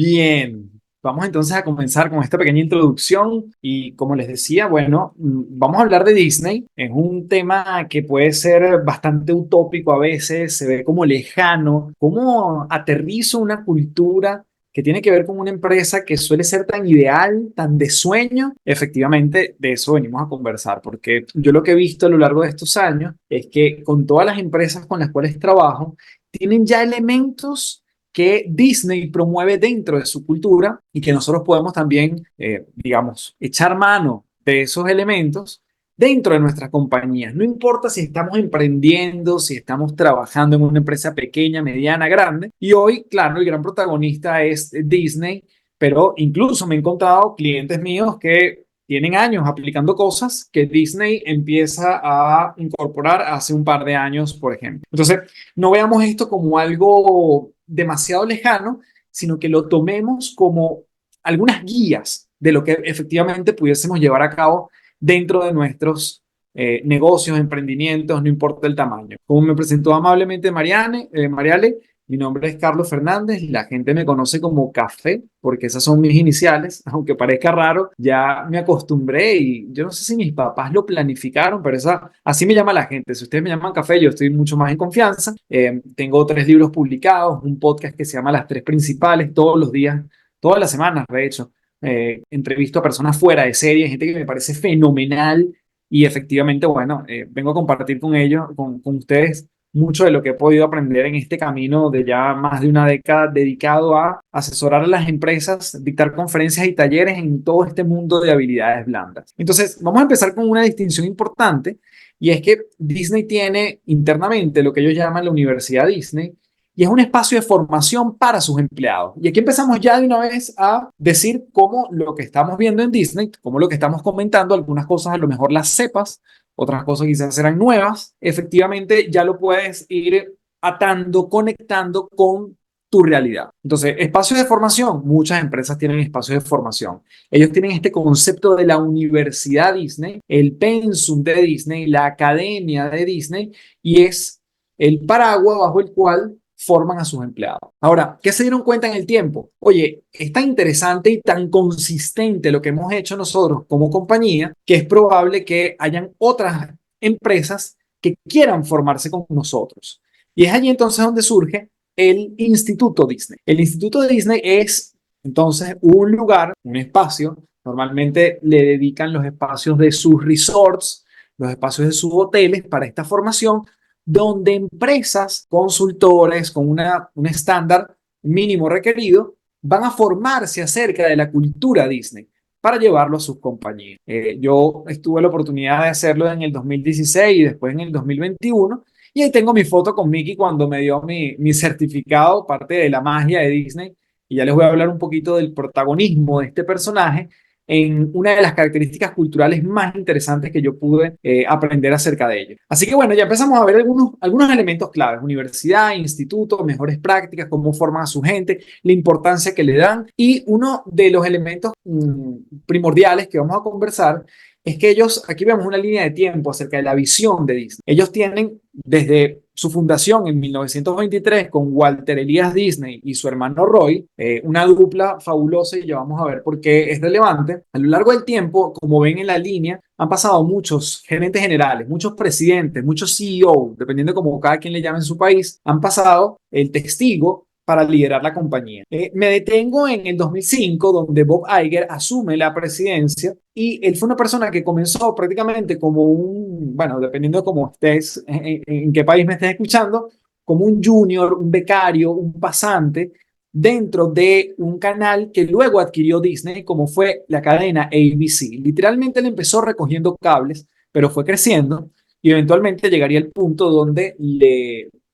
Bien, vamos entonces a comenzar con esta pequeña introducción y como les decía, bueno, vamos a hablar de Disney. Es un tema que puede ser bastante utópico a veces, se ve como lejano, cómo aterrizo una cultura que tiene que ver con una empresa que suele ser tan ideal, tan de sueño. Efectivamente, de eso venimos a conversar, porque yo lo que he visto a lo largo de estos años es que con todas las empresas con las cuales trabajo, tienen ya elementos que Disney promueve dentro de su cultura y que nosotros podemos también, digamos, echar mano de esos elementos dentro de nuestras compañías. No importa si estamos emprendiendo, si estamos trabajando en una empresa pequeña, mediana, grande. Y hoy, claro, el gran protagonista es Disney, pero incluso me he encontrado clientes míos que tienen años aplicando cosas que Disney empieza a incorporar hace un par de años, por ejemplo. Entonces, no veamos esto como algo demasiado lejano, sino que lo tomemos como algunas guías de lo que efectivamente pudiésemos llevar a cabo dentro de nuestros negocios, emprendimientos, no importa el tamaño. Como me presentó amablemente Mariale, mi nombre es Carlos Fernández y la gente me conoce como Café, porque esas son mis iniciales, aunque parezca raro, ya me acostumbré y yo no sé si mis papás lo planificaron, pero así me llama la gente. Si ustedes me llaman Café, yo estoy mucho más en confianza. Tengo 3 libros publicados, un podcast que se llama Las Tres Principales, todos los días, todas las semanas, de hecho. Entrevisto a personas fuera de serie, gente que me parece fenomenal y efectivamente, bueno, vengo a compartir con ellos, con ustedes mucho de lo que he podido aprender en este camino de ya más de una década dedicado a asesorar a las empresas, dictar conferencias y talleres en todo este mundo de habilidades blandas. Entonces, vamos a empezar con una distinción importante y es que Disney tiene internamente lo que ellos llaman la Universidad Disney y es un espacio de formación para sus empleados. Y aquí empezamos ya de una vez a decir cómo lo que estamos viendo en Disney, cómo lo que estamos comentando, algunas cosas a lo mejor las sepas, otras cosas quizás serán nuevas, efectivamente ya lo puedes ir atando, conectando con tu realidad. Entonces, espacios de formación, muchas empresas tienen espacios de formación. Ellos tienen este concepto de la Universidad Disney, el pensum de Disney, la academia de Disney, y es el paraguas bajo el cual forman a sus empleados. Ahora, ¿qué se dieron cuenta en el tiempo? Oye, es tan interesante y tan consistente lo que hemos hecho nosotros como compañía que es probable que hayan otras empresas que quieran formarse con nosotros. Y es allí entonces donde surge el Instituto Disney. El Instituto de Disney es entonces un lugar, un espacio, normalmente le dedican los espacios de sus resorts, los espacios de sus hoteles para esta formación, donde empresas, consultores con un estándar mínimo requerido van a formarse acerca de la cultura Disney para llevarlo a sus compañías. Yo tuve la oportunidad de hacerlo en el 2016 y después en el 2021 y ahí tengo mi foto con Mickey cuando me dio mi certificado, parte de la magia de Disney, y ya les voy a hablar un poquito del protagonismo de este personaje en una de las características culturales más interesantes que yo pude aprender acerca de ello. Así que bueno, ya empezamos a ver algunos elementos claves: universidad, instituto, mejores prácticas, cómo forman a su gente, la importancia que le dan, y uno de los elementos primordiales que vamos a conversar es que ellos, aquí vemos una línea de tiempo acerca de la visión de Disney. Ellos tienen desde su fundación en 1923 con Walter Elias Disney y su hermano Roy, una dupla fabulosa, y ya vamos a ver por qué es relevante. A lo largo del tiempo, como ven en la línea, han pasado muchos gerentes generales, muchos presidentes, muchos CEO, dependiendo de cómo cada quien le llame en su país, han pasado el testigo para liderar la compañía. Me detengo en el 2005, donde Bob Iger asume la presidencia y él fue una persona que comenzó prácticamente como bueno, dependiendo de cómo estés, en qué país me estés escuchando, como un junior, un becario, un pasante dentro de un canal que luego adquirió Disney, como fue la cadena ABC. Literalmente él empezó recogiendo cables, pero fue creciendo y eventualmente llegaría al punto donde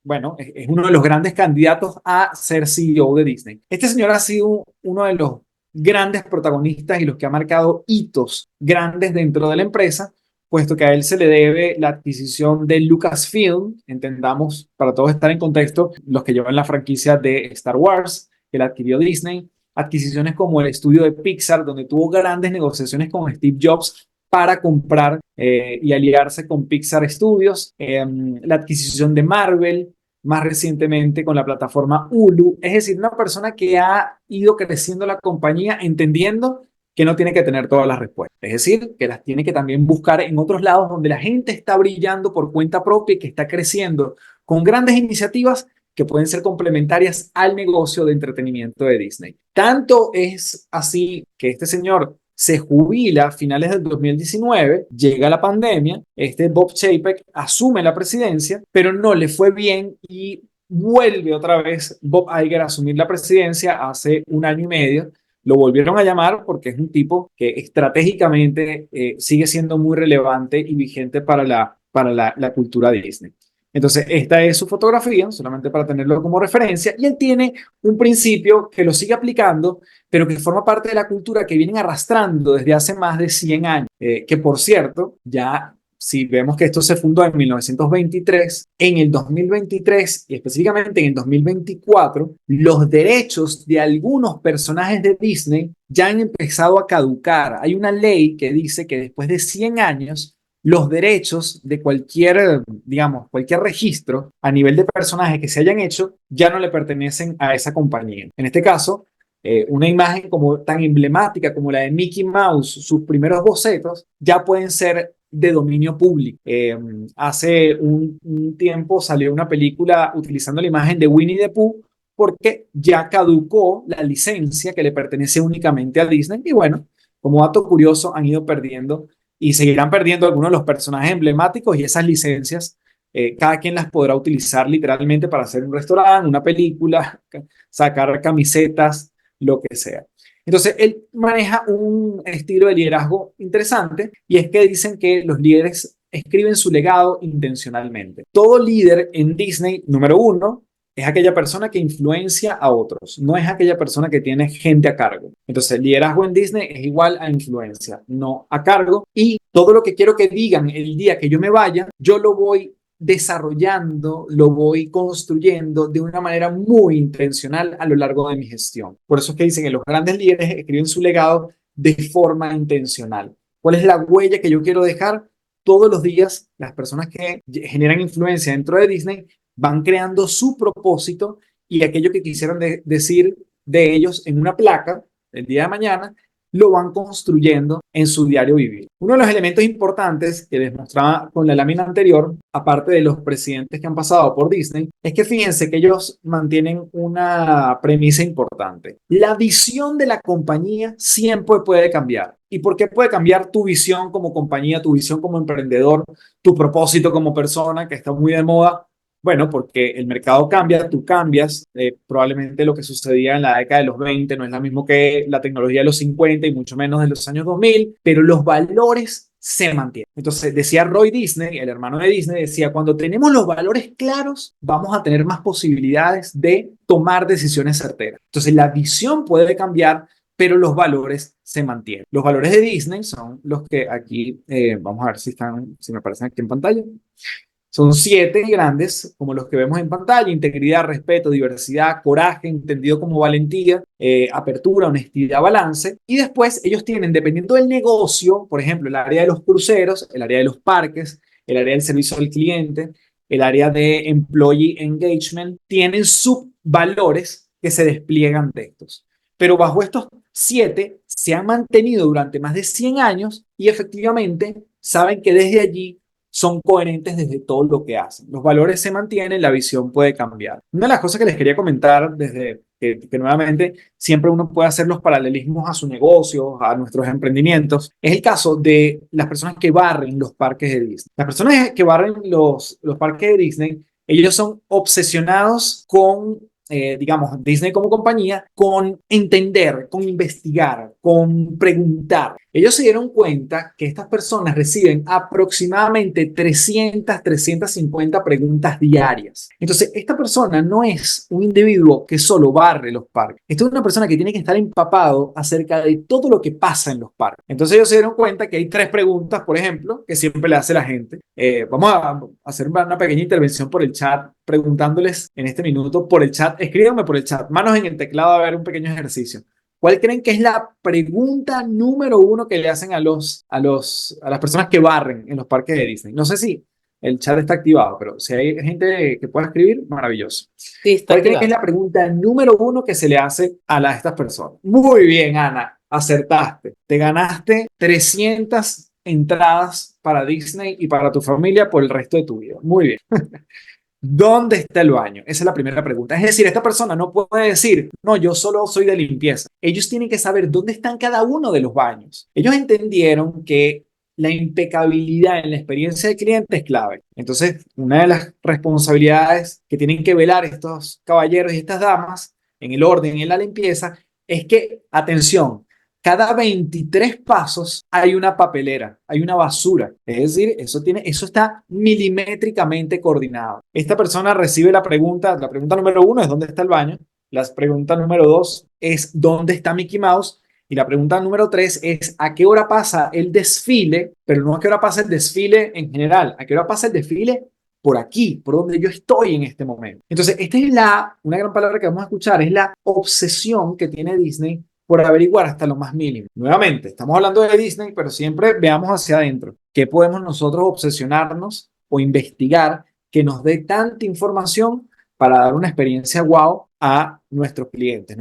bueno, es uno de los grandes candidatos a ser CEO de Disney. Este señor ha sido uno de los grandes protagonistas y los que ha marcado hitos grandes dentro de la empresa, puesto que a él se le debe la adquisición de Lucasfilm, entendamos, para todos estar en contexto, los que llevan la franquicia de Star Wars, que la adquirió Disney, adquisiciones como el estudio de Pixar, donde tuvo grandes negociaciones con Steve Jobs para comprar y aliarse con Pixar Studios, la adquisición de Marvel, más recientemente con la plataforma Hulu. Es decir, una persona que ha ido creciendo la compañía entendiendo que no tiene que tener todas las respuestas. Es decir, que las tiene que también buscar en otros lados donde la gente está brillando por cuenta propia y que está creciendo con grandes iniciativas que pueden ser complementarias al negocio de entretenimiento de Disney. Tanto es así que este señor se jubila a finales del 2019, llega la pandemia, este Bob Chapek asume la presidencia, pero no le fue bien y vuelve otra vez Bob Iger a asumir la presidencia hace un año y medio. Lo volvieron a llamar porque es un tipo que estratégicamente sigue siendo muy relevante y vigente para la cultura de Disney. Entonces, esta es su fotografía, solamente para tenerlo como referencia, y él tiene un principio que lo sigue aplicando, pero que forma parte de la cultura que vienen arrastrando desde hace más de 100 años, que por cierto, ya si vemos que esto se fundó en 1923, en el 2023 y específicamente en el 2024, los derechos de algunos personajes de Disney ya han empezado a caducar. Hay una ley que dice que después de 100 años, los derechos de cualquier, digamos, cualquier registro a nivel de personajes que se hayan hecho ya no le pertenecen a esa compañía. En este caso, una imagen como tan emblemática como la de Mickey Mouse, sus primeros bocetos, ya pueden ser de dominio público. Hace un tiempo salió una película utilizando la imagen de Winnie the Pooh porque ya caducó la licencia que le pertenece únicamente a Disney y bueno, como dato curioso han ido perdiendo y seguirán perdiendo algunos de los personajes emblemáticos y esas licencias. Cada quien las podrá utilizar literalmente para hacer un restaurante, una película, sacar camisetas, lo que sea. Entonces, él maneja un estilo de liderazgo interesante y es que dicen que los líderes escriben su legado intencionalmente. Todo líder en Disney, número uno, es aquella persona que influencia a otros, no es aquella persona que tiene gente a cargo. Entonces, el liderazgo en Disney es igual a influencia, no a cargo. Y todo lo que quiero que digan el día que yo me vaya, yo lo voy desarrollando, lo voy construyendo de una manera muy intencional a lo largo de mi gestión. Por eso es que dicen que los grandes líderes escriben su legado de forma intencional. ¿Cuál es la huella que yo quiero dejar? Todos los días, las personas que generan influencia dentro de Disney van creando su propósito y aquello que quisieran decir de ellos en una placa el día de mañana lo van construyendo en su diario vivir. Uno de los elementos importantes que les mostraba con la lámina anterior, aparte de los presidentes que han pasado por Disney, es que fíjense que ellos mantienen una premisa importante. La visión de la compañía siempre puede cambiar. ¿Y por qué puede cambiar tu visión como compañía, tu visión como emprendedor, tu propósito como persona, que está muy de moda? Bueno, porque el mercado cambia, tú cambias, probablemente lo que sucedía en la década de los 20 no es lo mismo que la tecnología de los 50 y mucho menos de los años 2000, pero los valores se mantienen. Entonces, decía Roy Disney, el hermano de Disney, decía, cuando tenemos los valores claros, vamos a tener más posibilidades de tomar decisiones certeras. Entonces, la visión puede cambiar, pero los valores se mantienen. Los valores de Disney son los que aquí, vamos a ver si están, si me aparecen aquí en pantalla. Son 7 grandes, como los que vemos en pantalla: integridad, respeto, diversidad, coraje, entendido como valentía, apertura, honestidad, balance. Y después ellos tienen, dependiendo del negocio, por ejemplo, el área de los cruceros, el área de los parques, el área del servicio al cliente, el área de employee engagement, tienen subvalores que se despliegan de estos. Pero bajo estos 7 se han mantenido durante más de 100 años y efectivamente saben que desde allí son coherentes desde todo lo que hacen. Los valores se mantienen, la visión puede cambiar. Una de las cosas que les quería comentar desde que nuevamente siempre uno puede hacer los paralelismos a su negocio, a nuestros emprendimientos, es el caso de las personas que barren los parques de Disney. Las personas que barren los parques de Disney, ellos son obsesionados con digamos, Disney como compañía, con entender, con investigar, con preguntar. Ellos se dieron cuenta que estas personas reciben aproximadamente 350 preguntas diarias. Entonces, esta persona no es un individuo que solo barre los parques. Esta es una persona que tiene que estar empapado acerca de todo lo que pasa en los parques. Entonces, ellos se dieron cuenta que hay 3 preguntas, por ejemplo, que siempre le hace la gente. Vamos a hacer una pequeña intervención por el chat, preguntándoles en este minuto por el chat. Escríbanme por el chat, manos en el teclado, a ver un pequeño ejercicio. ¿Cuál creen que es la pregunta número 1 que le hacen a las personas que barren en los parques de Disney? No sé si el chat está activado, pero si hay gente que pueda escribir, maravilloso. Sí, está ¿Cuál creen que es activado. la pregunta número uno que se le hace a estas personas? Muy bien, Ana, acertaste. Te ganaste 300 entradas para Disney y para tu familia por el resto de tu vida. Muy bien. ¿Dónde está el baño? Esa es la primera pregunta. Es decir, esta persona no puede decir, no, yo solo soy de limpieza. Ellos tienen que saber dónde están cada uno de los baños. Ellos entendieron que la impecabilidad en la experiencia del cliente es clave. Entonces, una de las responsabilidades que tienen que velar estos caballeros y estas damas en el orden y en la limpieza es que, atención, cada 23 pasos hay una papelera, hay una basura. Es decir, eso está milimétricamente coordinado. Esta persona recibe la pregunta número uno es ¿dónde está el baño? La pregunta número dos es ¿dónde está Mickey Mouse? Y la pregunta número tres es ¿a qué hora pasa el desfile? Pero no a qué hora pasa el desfile en general, ¿a qué hora pasa el desfile? Por aquí, por donde yo estoy en este momento. Entonces, esta es una gran palabra que vamos a escuchar, es la obsesión que tiene Disney por averiguar hasta lo más mínimo. Nuevamente, estamos hablando de Disney, pero siempre veamos hacia adentro. ¿Qué podemos nosotros obsesionarnos o investigar que nos dé tanta información para dar una experiencia wow a nuestros clientes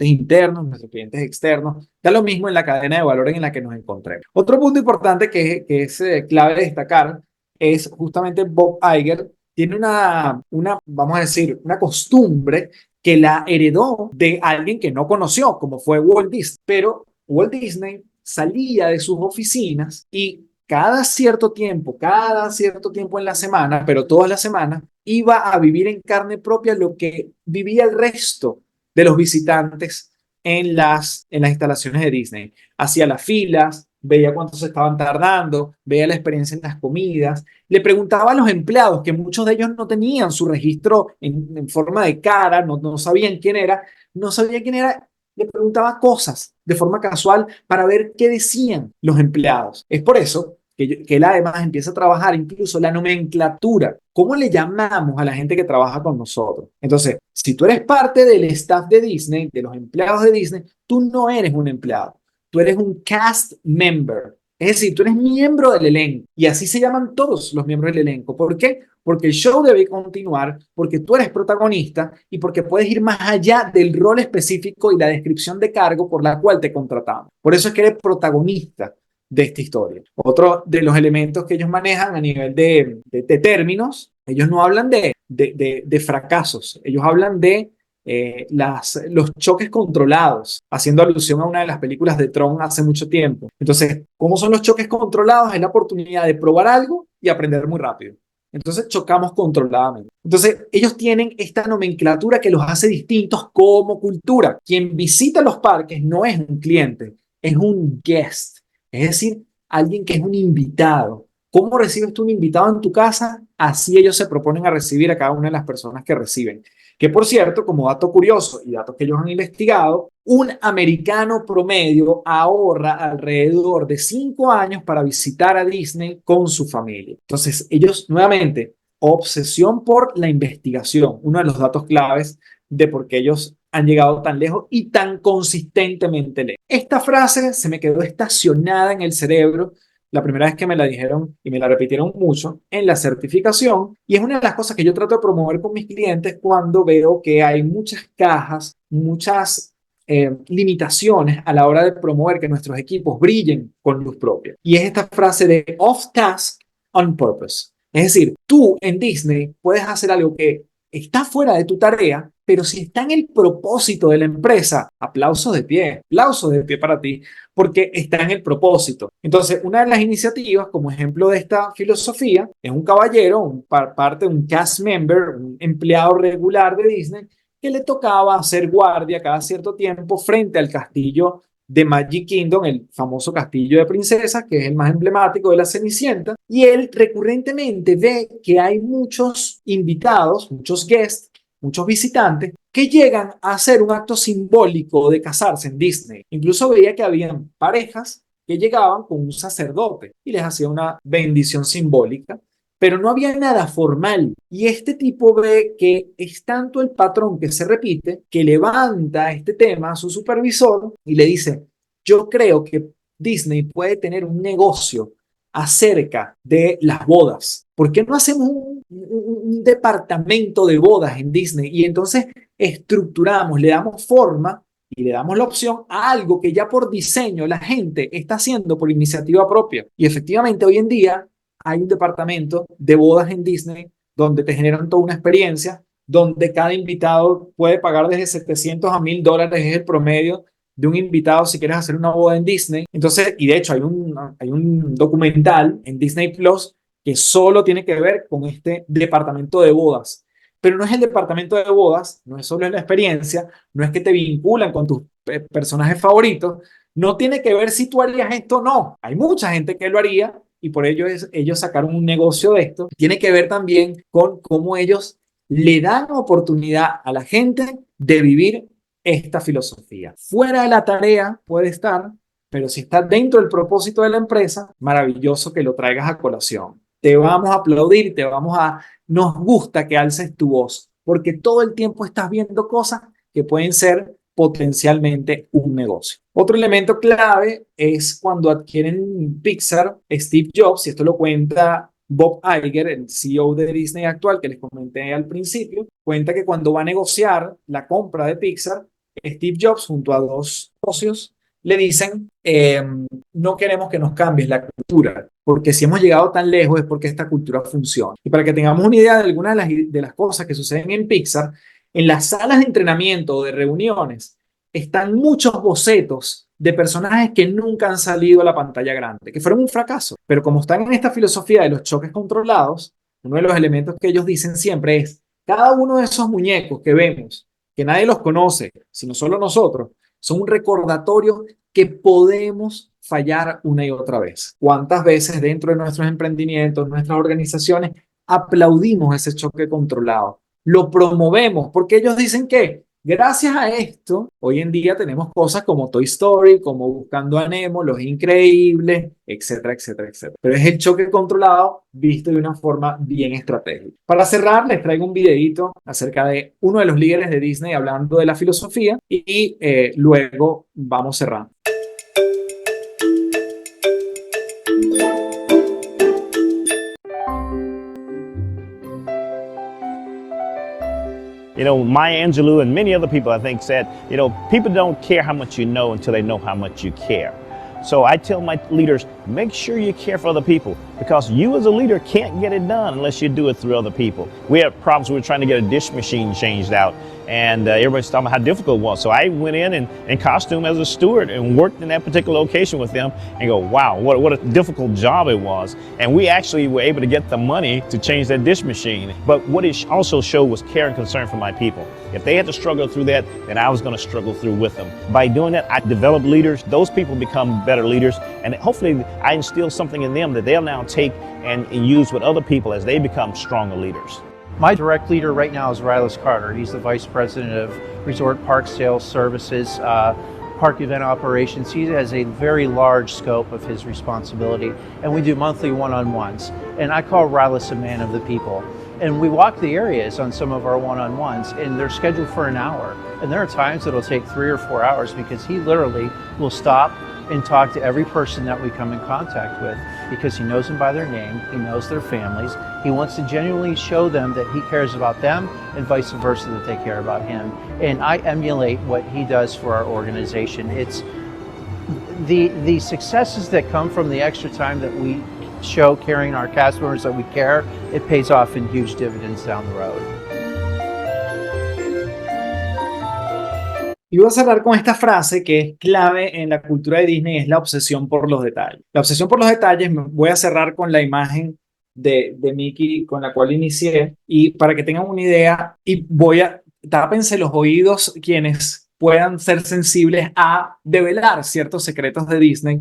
internos, nuestros clientes externos? Da lo mismo en la cadena de valor en la que nos encontremos. Otro punto importante que es clave destacar es justamente Bob Iger tiene vamos a decir, una costumbre que la heredó de alguien que no conoció, como fue Walt Disney. Pero Walt Disney salía de sus oficinas y cada cierto tiempo en la semana, pero todas las semanas, iba a vivir en carne propia lo que vivía el resto de los visitantes en las instalaciones de Disney. Hacía las filas, veía cuánto se estaban tardando, veía la experiencia en las comidas, le preguntaba a los empleados, que muchos de ellos no tenían su registro en forma de cara, no sabían quién era, no sabía quién era, le preguntaba cosas de forma casual para ver qué decían los empleados. Es por eso que él además empieza a trabajar incluso la nomenclatura. ¿Cómo le llamamos a la gente que trabaja con nosotros? Entonces, si tú eres parte del staff de Disney, de los empleados de Disney, tú no eres un empleado, tú eres un cast member. Es decir, tú eres miembro del elenco y así se llaman todos los miembros del elenco. ¿Por qué? Porque el show debe continuar, porque tú eres protagonista y porque puedes ir más allá del rol específico y la descripción de cargo por la cual te contratamos. Por eso es que eres protagonista de esta historia. Otro de los elementos que ellos manejan a nivel de términos, ellos no hablan de fracasos, ellos hablan de los choques controlados, haciendo alusión a una de las películas de Tron hace mucho tiempo. Entonces, ¿cómo son los choques controlados? Es la oportunidad de probar algo y aprender muy rápido. Entonces chocamos controladamente. Entonces ellos tienen esta nomenclatura que los hace distintos como cultura. Quien visita los parques no es un cliente, es un guest, es decir, alguien que es un invitado. ¿Cómo recibes tú un invitado en tu casa? Así ellos se proponen a recibir a cada una de las personas que reciben. Que por cierto, como dato curioso y datos que ellos han investigado, un americano promedio ahorra alrededor de 5 años para visitar a Disney con su familia. Entonces, ellos nuevamente, obsesión por la investigación, uno de los datos claves de por qué ellos han llegado tan lejos y tan consistentemente lejos. Esta frase se me quedó estacionada en el cerebro la primera vez que me la dijeron y me la repitieron mucho en la certificación y es una de las cosas que yo trato de promover con mis clientes cuando veo que hay muchas cajas, muchas limitaciones a la hora de promover que nuestros equipos brillen con luz propia. Y es esta frase de off task on purpose. Es decir, tú en Disney puedes hacer algo que está fuera de tu tarea, pero si está en el propósito de la empresa, aplausos de pie para ti, porque está en el propósito. Entonces, una de las iniciativas, como ejemplo de esta filosofía, es un caballero, parte de un cast member, un empleado regular de Disney, que le tocaba hacer guardia cada cierto tiempo frente al castillo de Magic Kingdom, el famoso castillo de princesas, que es el más emblemático de la Cenicienta, y él recurrentemente ve que hay muchos invitados, muchos guests, muchos visitantes que llegan a hacer un acto simbólico de casarse en Disney. Incluso veía que habían parejas que llegaban con un sacerdote y les hacía una bendición simbólica, pero no había nada formal. Y este tipo ve que es tanto el patrón que se repite que levanta este tema a su supervisor y le dice, yo creo que Disney puede tener un negocio acerca de las bodas. ¿por qué no hacemos un departamento de bodas en Disney? Y entonces estructuramos, le damos forma y le damos la opción a algo que ya por diseño la gente está haciendo por iniciativa propia. Y efectivamente hoy en día hay un departamento de bodas en Disney donde te generan toda una experiencia, donde cada invitado puede pagar desde 700 a $1000, es el promedio de un invitado si quieres hacer una boda en Disney. Entonces, y de hecho hay un documental en Disney Plus que solo tiene que ver con este departamento de bodas. Pero no es el departamento de bodas, no es solo la experiencia, no es que te vinculan con tus personajes favoritos, no tiene que ver si tú harías esto o no. Hay mucha gente que lo haría y por ello ellos sacaron un negocio de esto. Tiene que ver también con cómo ellos le dan oportunidad a la gente de vivir esta filosofía. Fuera de la tarea puede estar, pero si está dentro del propósito de la empresa, maravilloso que lo traigas a colación. Te vamos a aplaudir, nos gusta que alces tu voz, porque todo el tiempo estás viendo cosas que pueden ser potencialmente un negocio. Otro elemento clave es cuando adquieren Pixar, Steve Jobs, y esto lo cuenta Bob Iger, el CEO de Disney actual, que les comenté al principio, cuenta que cuando va a negociar la compra de Pixar, Steve Jobs junto a dos socios le dicen, no queremos que nos cambies la cultura, porque si hemos llegado tan lejos es porque esta cultura funciona. Y para que tengamos una idea de algunas de las cosas que suceden en Pixar, en las salas de entrenamiento o de reuniones están muchos bocetos de personajes que nunca han salido a la pantalla grande, que fueron un fracaso. Pero como están en esta filosofía de los choques controlados, uno de los elementos que ellos dicen siempre es, cada uno de esos muñecos que vemos, que nadie los conoce, sino solo nosotros, son un recordatorio que podemos fallar una y otra vez. ¿Cuántas veces dentro de nuestros emprendimientos, nuestras organizaciones, aplaudimos ese choque controlado? Lo promovemos porque ellos dicen que gracias a esto, hoy en día tenemos cosas como Toy Story, como Buscando a Nemo, Los Increíbles, etcétera, etcétera, etcétera. Pero es el choque controlado visto de una forma bien estratégica. Para cerrar, les traigo un videito acerca de uno de los líderes de Disney hablando de la filosofía y luego vamos cerrando. You know, Maya Angelou and many other people, I think, said, you know, people don't care how much you know until they know how much you care. So I tell my leaders, make sure you care for other people, because you as a leader can't get it done unless you do it through other people. We had problems. We were trying to get a dish machine changed out, and everybody's talking about how difficult it was. So I went in costume as a steward and worked in that particular location with them and go, wow, what a difficult job it was. And we actually were able to get the money to change that dish machine. But what it also showed was care and concern for my people. If they had to struggle through that, then I was going to struggle through with them. By doing that, I developed leaders. Those people become better leaders, and hopefully I instill something in them that they'll now take and use with other people as they become stronger leaders. My direct leader right now is Rylas Carter. He's the Vice President of Resort Park Sales Services, Park Event Operations. He has a very large scope of his responsibility, and we do monthly one-on-ones. And I call Rylas a man of the people. And we walk the areas on some of our one-on-ones, and they're scheduled for an hour. And there are times it'll take 3 or 4 hours because he literally will stop and talk to every person that we come in contact with, because he knows them by their name, he knows their families, he wants to genuinely show them that he cares about them and vice versa, that they care about him. And I emulate what he does for our organization. It's the successes that come from the extra time that we show carrying our cast members that we care, it pays off in huge dividends down the road. Y voy a cerrar con esta frase que es clave en la cultura de Disney, es la obsesión por los detalles. La obsesión por los detalles, voy a cerrar con la imagen de Mickey con la cual inicié, y para que tengan una idea, y tápense los oídos quienes puedan ser sensibles a develar ciertos secretos de Disney.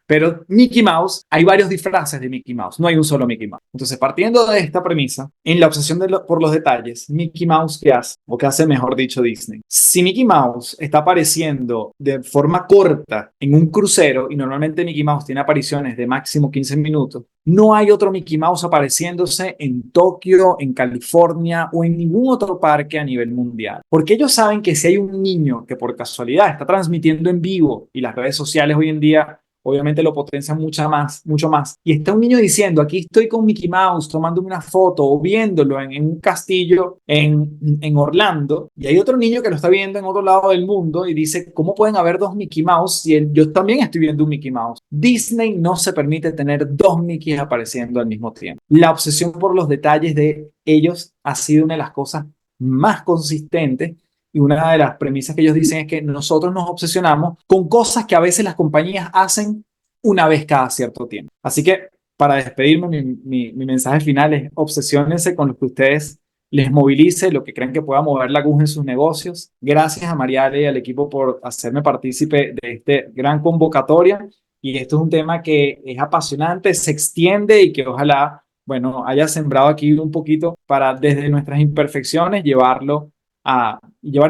Pero Mickey Mouse, hay varios disfraces de Mickey Mouse, no hay un solo Mickey Mouse. Entonces, partiendo de esta premisa, en la obsesión por los detalles, Mickey Mouse, ¿qué hace? O qué hace, mejor dicho, Disney. Si Mickey Mouse está apareciendo de forma corta en un crucero, y normalmente Mickey Mouse tiene apariciones de máximo 15 minutos, no hay otro Mickey Mouse apareciéndose en Tokio, en California o en ningún otro parque a nivel mundial. Porque ellos saben que si hay un niño que por casualidad está transmitiendo en vivo, y las redes sociales hoy en día obviamente lo potencian mucho más. Y está un niño diciendo, aquí estoy con Mickey Mouse tomándome una foto o viéndolo en un castillo en Orlando, y hay otro niño que lo está viendo en otro lado del mundo y dice, ¿cómo pueden haber dos Mickey Mouse si yo también estoy viendo un Mickey Mouse? Disney no se permite tener dos Mickeys apareciendo al mismo tiempo. La obsesión por los detalles de ellos ha sido una de las cosas más consistentes, y una de las premisas que ellos dicen es que nosotros nos obsesionamos con cosas que a veces las compañías hacen una vez cada cierto tiempo. Así que para despedirme, mi mensaje final es: obsesiónense con lo que ustedes les movilice, lo que crean que pueda mover la aguja en sus negocios. Gracias a Mariale y al equipo por hacerme partícipe de este gran convocatoria. Y esto es un tema que es apasionante, se extiende y que ojalá, bueno, haya sembrado aquí un poquito para desde nuestras imperfecciones llevar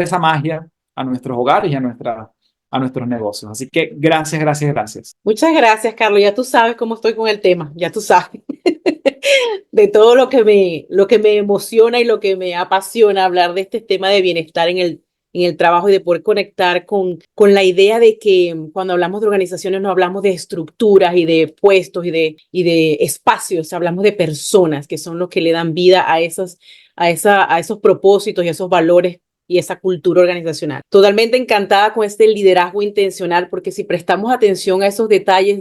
esa magia a nuestros hogares y a nuestros negocios. Así que gracias, gracias, gracias. Muchas gracias, Carlos. Ya tú sabes cómo estoy con el tema, ya tú sabes. De todo lo que me emociona y lo que me apasiona hablar de este tema de bienestar en el trabajo y de poder conectar con la idea de que cuando hablamos de organizaciones no hablamos de estructuras y de puestos y de espacios, hablamos de personas que son los que le dan vida a esos propósitos y a esos valores y esa cultura organizacional. Totalmente encantada con este liderazgo intencional, porque si prestamos atención a esos detalles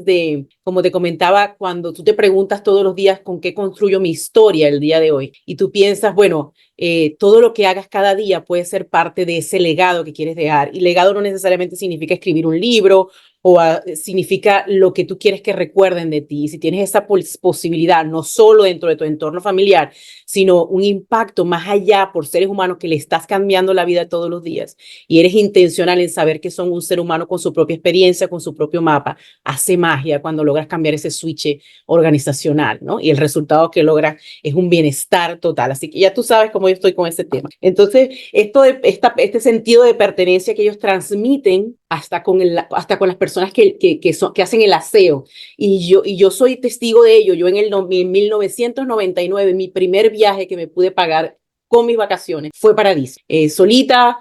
como te comentaba, cuando tú te preguntas todos los días con qué construyo mi historia el día de hoy, y tú piensas, bueno, todo lo que hagas cada día puede ser parte de ese legado que quieres dejar. Y legado no necesariamente significa escribir un libro o significa lo que tú quieres que recuerden de ti. Y si tienes esa posibilidad, no solo dentro de tu entorno familiar, sino un impacto más allá por seres humanos que le estás cambiando la vida todos los días, y eres intencional en saber que son un ser humano con su propia experiencia, con su propio mapa, hace magia cuando logras cambiar ese switch organizacional, ¿no? Y el resultado que logras es un bienestar total. Así que ya tú sabes cómo yo estoy con ese tema. Entonces, este sentido de pertenencia que ellos transmiten hasta con las personas que hacen el aseo. Y yo soy testigo de ello. Yo en 1999, mi primer viaje que me pude pagar con mis vacaciones fue para Disney. Solita,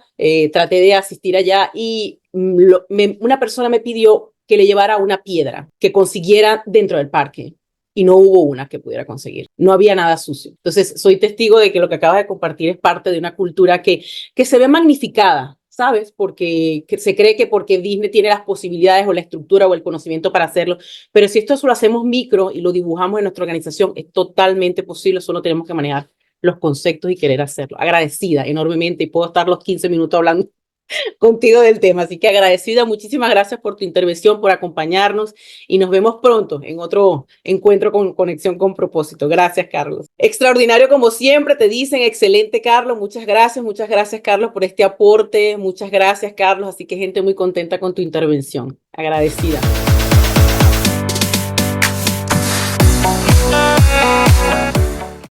traté de asistir allá y una persona me pidió que le llevara una piedra que consiguiera dentro del parque. Y no hubo una que pudiera conseguir. No había nada sucio. Entonces, soy testigo de que lo que acabas de compartir es parte de una cultura que se ve magnificada, ¿sabes? Porque se cree que porque Disney tiene las posibilidades o la estructura o el conocimiento para hacerlo. Pero si esto lo hacemos micro y lo dibujamos en nuestra organización, es totalmente posible. Solo tenemos que manejar los conceptos y querer hacerlo. Agradecida enormemente, y puedo estar los 15 minutos hablando contigo del tema. Así que agradecida, muchísimas gracias por tu intervención, por acompañarnos, y nos vemos pronto en otro encuentro con Conexión con Propósito. Gracias, Carlos. Extraordinario como siempre, te dicen. Excelente, Carlos. Muchas gracias, Carlos, por este aporte. Muchas gracias, Carlos. Así que gente muy contenta con tu intervención. Agradecida.